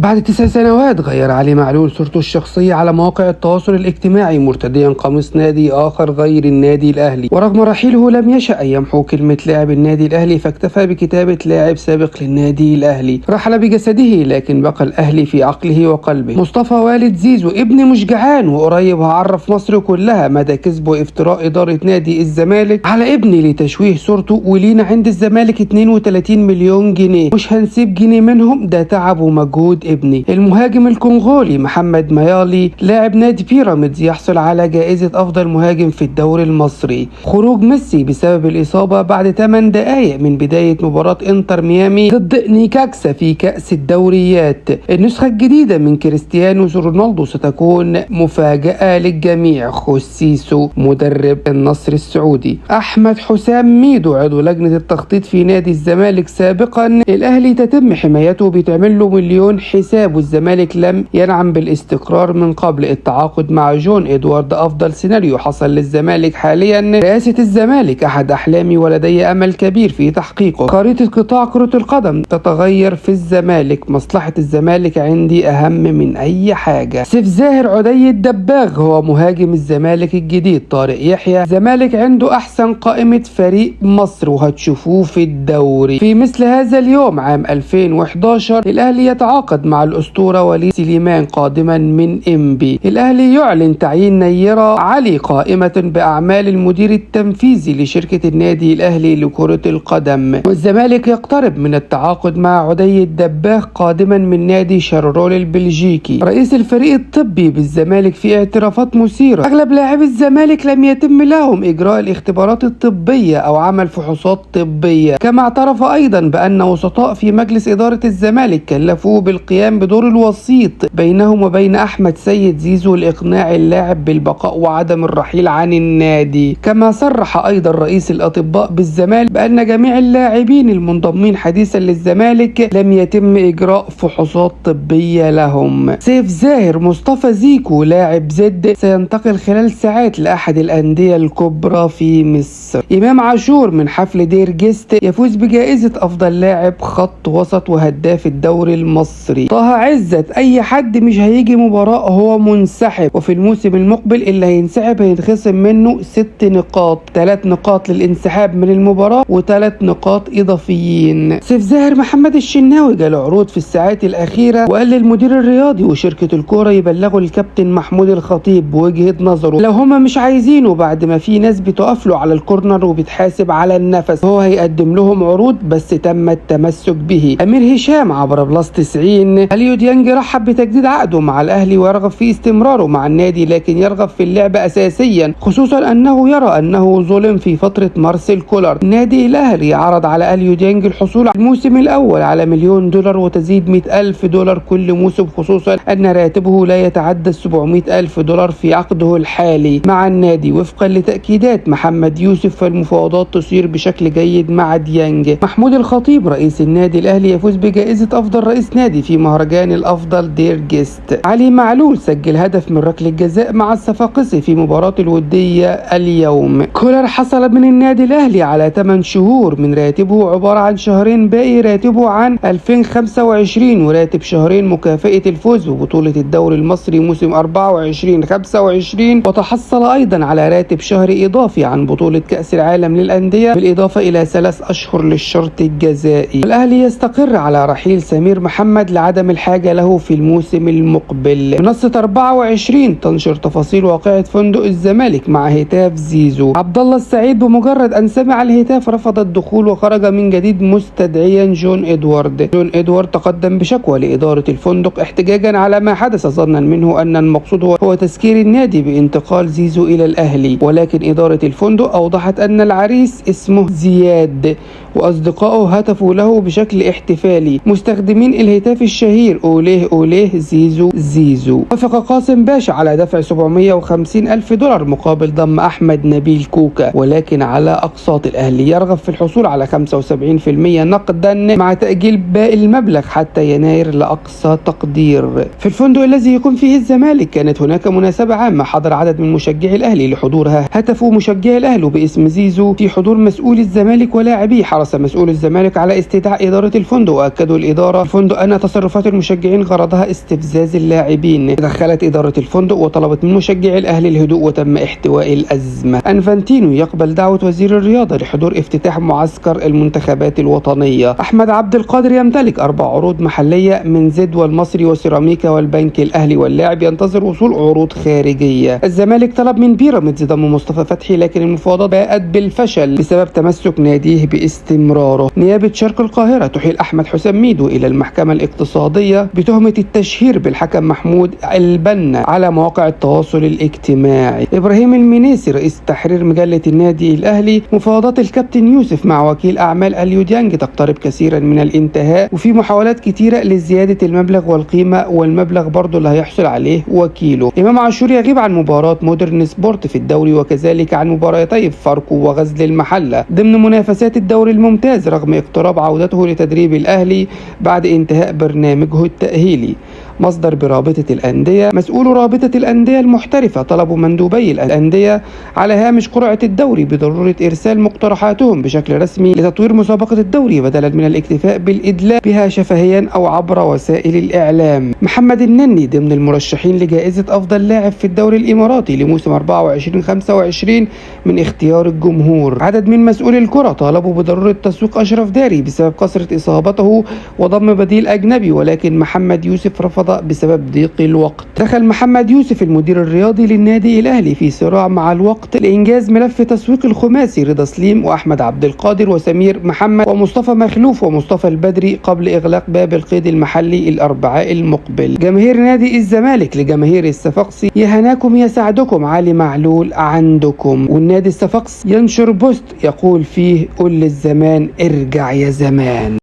بعد 9 سنوات غير علي معلول صورته الشخصية على مواقع التواصل الاجتماعي مرتديا قميص نادي آخر غير النادي الأهلي، ورغم رحيله لم يشأ يمحو كلمة لاعب النادي الأهلي فاكتفى بكتابة لاعب سابق للنادي الأهلي. رحل بجسده لكن بقى الأهلي في عقله وقلبه. مصطفى والد زيزو ابن مش جعان وقريب هعرف مصر كلها مدى كذب وافتراء إدارة نادي الزمالك على ابني لتشويه صورته، ولينا عند الزمالك 32 مليون جنيه مش هنسيب جنيه منهم، ده تعب ومجهود ابني. المهاجم الكونغولي محمد ميالي لاعب نادي بيراميدز يحصل على جائزة أفضل مهاجم في الدوري المصري. خروج ميسي بسبب الإصابة بعد 8 دقائق من بداية مباراة انتر ميامي ضد نيكاكسا في كأس الدوريات. النسخة الجديدة من كريستيانو رونالدو ستكون مفاجأة للجميع. خوسيسو مدرب النصر السعودي. أحمد حسام ميدو عضو لجنة التخطيط في نادي الزمالك سابقا الأهلي تتم حمايته بتعمل له مليون حساب، والزمالك لم ينعم بالاستقرار من قبل. التعاقد مع جون إدوارد أفضل سيناريو حصل للزمالك حاليا. رئاسة الزمالك أحد أحلامي ولدي أمل كبير في تحقيقه. خريطة قطاع كرة القدم تتغير في الزمالك، مصلحة الزمالك عندي أهم من أي حاجة. سيف زاهر عدي الدباغ هو مهاجم الزمالك الجديد. طارق يحيى الزمالك عنده أحسن قائمة فريق مصر وهتشوفوه في الدوري. في مثل هذا اليوم عام 2011 الأهلي يتعاقد مع الأسطورة وليد سليمان قادما من إنبي. الأهلي يعلن تعيين نيرة علي قائمة بأعمال المدير التنفيذي لشركة النادي الأهلي لكرة القدم. والزمالك يقترب من التعاقد مع عدي الدباغ قادما من نادي شارلورل البلجيكي. رئيس الفريق الطبي بالزمالك في اعترافات مثيرة. أغلب لاعبي الزمالك لم يتم لهم إجراء الاختبارات الطبية أو عمل فحوصات طبية، كما اعترف أيضا بأن وسطاء في مجلس إدارة الزمالك كلفوه بالقيام بدور الوسيط بينهم وبين أحمد سيد زيزو لإقناع اللاعب بالبقاء وعدم الرحيل عن النادي. كما صرح أيضا رئيس الأطباء بالزمالك بأن جميع اللاعبين المنضمين حديثا للزمالك لم يتم إجراء فحوصات طبية لهم. سيف زاهر مصطفى زيكو لاعب زد سينتقل خلال ساعات لأحد الأندية الكبرى في مصر. إمام عاشور من حفل دير جيست يفوز بجائزة أفضل لاعب خط وسط وهداف الدوري المصري. طه عزت أي حد مش هيجي مباراة هو منسحب، وفي الموسم المقبل اللي هينسحب هيتخصم منه 6 نقاط، 3 نقاط للانسحاب من المباراة و3 نقاط إضافيين. سيف زاهر محمد الشناوي جاله عروض في الساعات الأخيرة وقال للمدير الرياضي وشركة الكورة يبلغوا الكابتن محمود الخطيب بوجهة نظره لو هما مش عايزينه، بعد ما في ناس بتقف له على الكورنر وبتحاسب على النفس هو هيقدم لهم عروض بس تم التمسك به. أمير هشام عبر بلس 90 اليو ديانج رحب بتجديد عقده مع الأهلي ويرغب في استمراره مع النادي، لكن يرغب في اللعب أساسيا، خصوصا أنه يرى أنه ظلم في فترة مارسيل كولر. النادي الأهلي عرض على اليو ديانج الحصول على الموسم الأول على $1,000,000 وتزيد $100,000 كل موسم، خصوصا أن راتبه لا يتعدى $700,000 في عقده الحالي مع النادي. وفقا لتأكيدات محمد يوسف فالمفاوضات تسير بشكل جيد مع ديانج. محمود الخطيب رئيس النادي الأهلي يفوز بجائزة أفضل رئيس نادي في مهرجان الأفضل دير جيست. علي معلول سجل هدف من ركلة جزاء مع الصفاقسي في مباراة الودية اليوم. كولر حصل من النادي الأهلي على 8 شهور من راتبه عبارة عن شهرين باقي راتبه عن 2025 وراتب شهرين مكافأة الفوز ببطولة الدوري المصري موسم 24-25، وتحصل أيضا على راتب شهري إضافي عن بطولة كأس العالم للأندية بالإضافة إلى 3 أشهر للشرط الجزائي. الأهلي يستقر على رحيل سمير محمد لعدم الحاجة له في الموسم المقبل. منصة 24 تنشر تفاصيل واقعة فندق الزمالك مع هتاف زيزو. عبد الله السعيد بمجرد أن سمع الهتاف رفض الدخول وخرج من جديد مستدعيا جون إدوارد. جون إدوارد تقدم بشكوى لإدارة الفندق احتجاجا على ما حدث، ظنا منه أن المقصود هو تسكير النادي بانتقال زيزو إلى الأهلي، ولكن إدارة الفندق أوضحت أن العريس اسمه زياد وأصدقائه هتفوا له بشكل احتفالي مستخدمين الهتاف الشهير أوليه أوليه زيزو زيزو. وافق قاسم باشا على دفع $750,000 مقابل ضم أحمد نبيل كوكا، ولكن على أقساط. الأهلي يرغب في الحصول على 75% نقدا مع تأجيل باقي المبلغ حتى يناير لأقصى تقدير. في الفندق الذي يقوم فيه الزمالك كانت هناك مناسبة عامة حضر عدد من مشجعي الأهلي، لحضورها هتفوا مشجعي الأهلي باسم زيزو في حضور مسؤولي الزمالك ولاعبيه حرص مسؤول الزمالك على استدعاء إدارة الفندق، وأكدوا الإدارة الفندق أن تصرفات المشجعين غرضها استفزاز اللاعبين. تدخلت إدارة الفندق وطلبت من مشجعي الأهلي الهدوء وتم احتواء الأزمة. أنفانتينو يقبل دعوة وزير الرياضة لحضور افتتاح معسكر المنتخبات الوطنية. أحمد عبد القادر يمتلك 4 عروض محلية من زد والمصري وسيراميكا والبنك الأهلي، واللاعب ينتظر وصول عروض خارجية. الزمالك طلب من بيراميدز ضم مصطفى فتحي، لكن المفاوضات باءت بالفشل بسبب تمسك ناديه باستمراره. نيابة شرق القاهرة تحيل أحمد حسام ميدو إلى المحكمة الاقتصادية بتهمة التشهير بالحكم محمود البنا على مواقع التواصل الاجتماعي. إبراهيم المنيسي رئيس تحرير مجلة النادي الأهلي: مفاوضات الكابتن يوسف مع وكيل أعمال اليو ديانج تقترب كثيرا من الانتهاء، وفي محاولات كتيرة لزيادة المبلغ والقيمة والمبلغ برضو اللي هيحصل عليه وكيله. إمام عاشور يغيب عن مباراة مودرن سبورت في الدوري وكذلك عن مباراتي فاركو وغزل المحلة ضمن منافسات الدوري الممتاز، رغم اقتراب عودته لتدريب الأهلي بعد انتهاء برنامجه التأهيلي. مصدر برابطة الأندية: مسؤول رابطة الأندية المحترفة طلبوا مندوبي الأندية على هامش قرعة الدوري بضرورة إرسال مقترحاتهم بشكل رسمي لتطوير مسابقة الدوري بدلا من الاكتفاء بالإدلاء بها شفهيا أو عبر وسائل الإعلام. محمد النني ضمن المرشحين لجائزة أفضل لاعب في الدوري الإماراتي لموسم 24-25 من اختيار الجمهور. عدد من مسؤولي الكرة طالبوا بضرورة تسويق أشرف داري بسبب كثرة إصابته وضم بديل أجنبي، ولكن محمد يوسف رفض بسبب ضيق الوقت. دخل محمد يوسف المدير الرياضي للنادي الأهلي في صراع مع الوقت لإنجاز ملف تسويق الخماسي رضا سليم وأحمد عبد القادر وسمير محمد ومصطفى مخلوف ومصطفى البدري قبل إغلاق باب القيد المحلي الأربعاء المقبل. جماهير نادي الزمالك لجماهير الصفاقسي: يا هناكم يا سعدكم، علي معلول عندكم. والنادي الصفاقسي ينشر بوست يقول فيه: قل للزمان ارجع يا زمان.